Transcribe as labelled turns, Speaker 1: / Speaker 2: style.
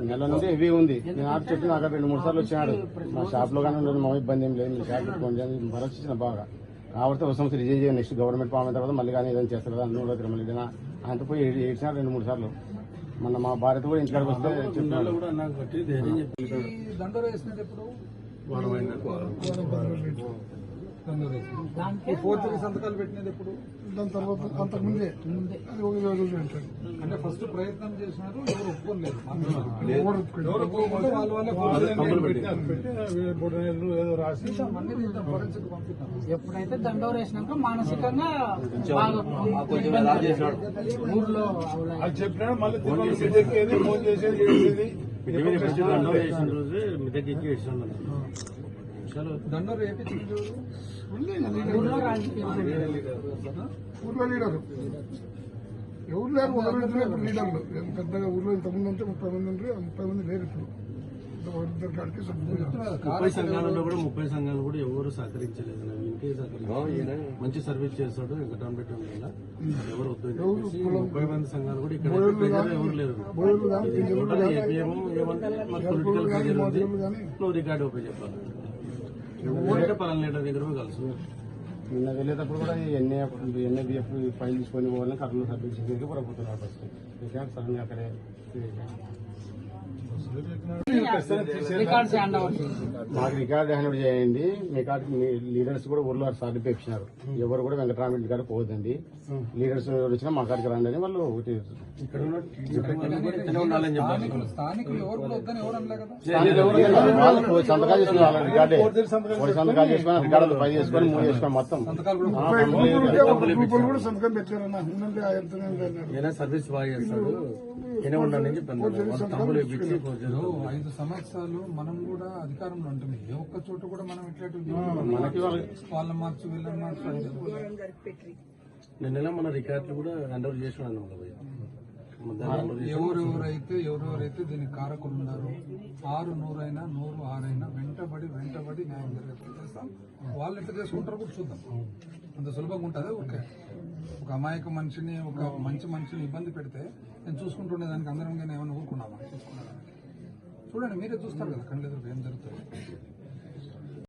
Speaker 1: నెల నుండి హెవీ ఉంది. నేను ఆర్డర్ చెప్పిన అక్కడ 2-3 సార్లు వచ్చినాడు. మా షాప్ లో కానీ ఉండదు, మా ఇబ్బంది ఏం లేదు, మీరు షాప్ పెట్టుకోండి అని భరోసా ఇచ్చిన బాగా. కాబట్టి ఒక సంవత్సరం రిజైన్ చేయండి, నెక్స్ట్ గవర్నమెంట్ ఫామ్ అయిన తర్వాత మళ్ళీ కానీ ఏదైనా చేస్తారు కదా, అన్ని తిరుమల ఆయనతో పోయి ఏడ్చినాడు 2-3 సార్లు. మన మా భార్యతో కూడా ఇంటికాడికి వస్తే చెప్పినాడు.
Speaker 2: సంతకాలు పెట్టినది ఎప్పుడు? దాని తర్వాత అంతకుముందే అది ఒక 20 రోజులు అంటారు. అంటే ఫస్ట్ ప్రయత్నం చేసినారు, ఎవరు ఒప్పుకోలేదు. ఏదో రాసి
Speaker 3: ఎప్పుడైతే దండోరు వేసినాక మానసికంగా ఊర్లో
Speaker 2: అది చెప్పినాడు. మళ్ళీ ఎక్కేది, ఫోన్ చేసేది, చేసేది. దండోరు వేయించింది ఊర్లో లీడరు ఎవరు లేరు, ఒకరు లీడర్లు పెద్దగా. ఊర్లో ఇంతమంది అంటే 30 మంది ఉంటే 30 మంది లేరు ఇప్పుడు.
Speaker 4: 30 సంఘాలలో కూడా 30 సంఘాలు కూడా ఎవరు సహకరించలేదు. ఇంకే మంచి సర్వీస్ చేస్తాడు వెంకటరామరెడ్డి వల్ల ఎవరు వద్దు. 30 మంది సంఘాలు కూడా ఇక్కడ ఎవరు లేరు. పొలిటికల్ ప్రెజర్ ఉంది, నువ్వు రికార్డు ఓపెన్ చెప్పాలి. పలానా లీడర్ దగ్గర కలుసు.
Speaker 1: నిన్న వెళ్ళేటప్పుడు కూడా ఎన్ఏబిఎఫ్ ఫైల్ తీసుకొని పోవాలని కర్నూలు సర్వీస్ దగ్గరికి పడబోతున్నారు. ఫస్ట్ సడన్ గా అక్కడే మాకు రికార్డ్ హ్యాండ్ చేయండి. మీ లీడర్స్ కూడా ఊర్లో సాధించారు. ఎవరు కూడా వెంకటరామరెడ్డి గారు పోవద్దండి, లీడర్స్ వచ్చినా మా కాడికి రండి అని వాళ్ళు సంతకాలు చేసుకుని వాళ్ళ రికార్డే సంతకాలు చేసుకుని రికార్డు 5 చేసుకొని 3 చేసుకొని మొత్తం
Speaker 4: సర్వీస్ బాగా చేస్తాడు.
Speaker 2: 5 సంవత్సరాలు మనం కూడా అధికారంలో ఉంటుంది. ఏ ఒక్క చోట కూడా మనం ఇట్లాంటి వాళ్ళ మార్చు వీళ్ళని మార్చు.
Speaker 4: నిన్న మన రికార్డులు కూడా హ్యాండ్ ఓవర్ చేసినాను.
Speaker 2: ఎవరెవరైతే దీనికి కారకులు ఉన్నారు, 6, 100 అయినా 100, 6 అయినా వెంటబడి న్యాయం చేస్తాం. వాళ్ళు ఎట్లా చేసుకుంటారో కూడా చూద్దాం. అంత సులభంగా ఉంటుంది. ఒక అమాయక మనిషిని, ఒక మంచి మనిషిని ఇబ్బంది పెడితే నేను చూసుకుంటుండే దానికి అందరం ఏమైనా ఊరుకున్నామా? చూసుకున్నాను. చూడండి, మీరే చూస్తారు కదా కళ్ళెదురు ఏం జరుగుతుంది.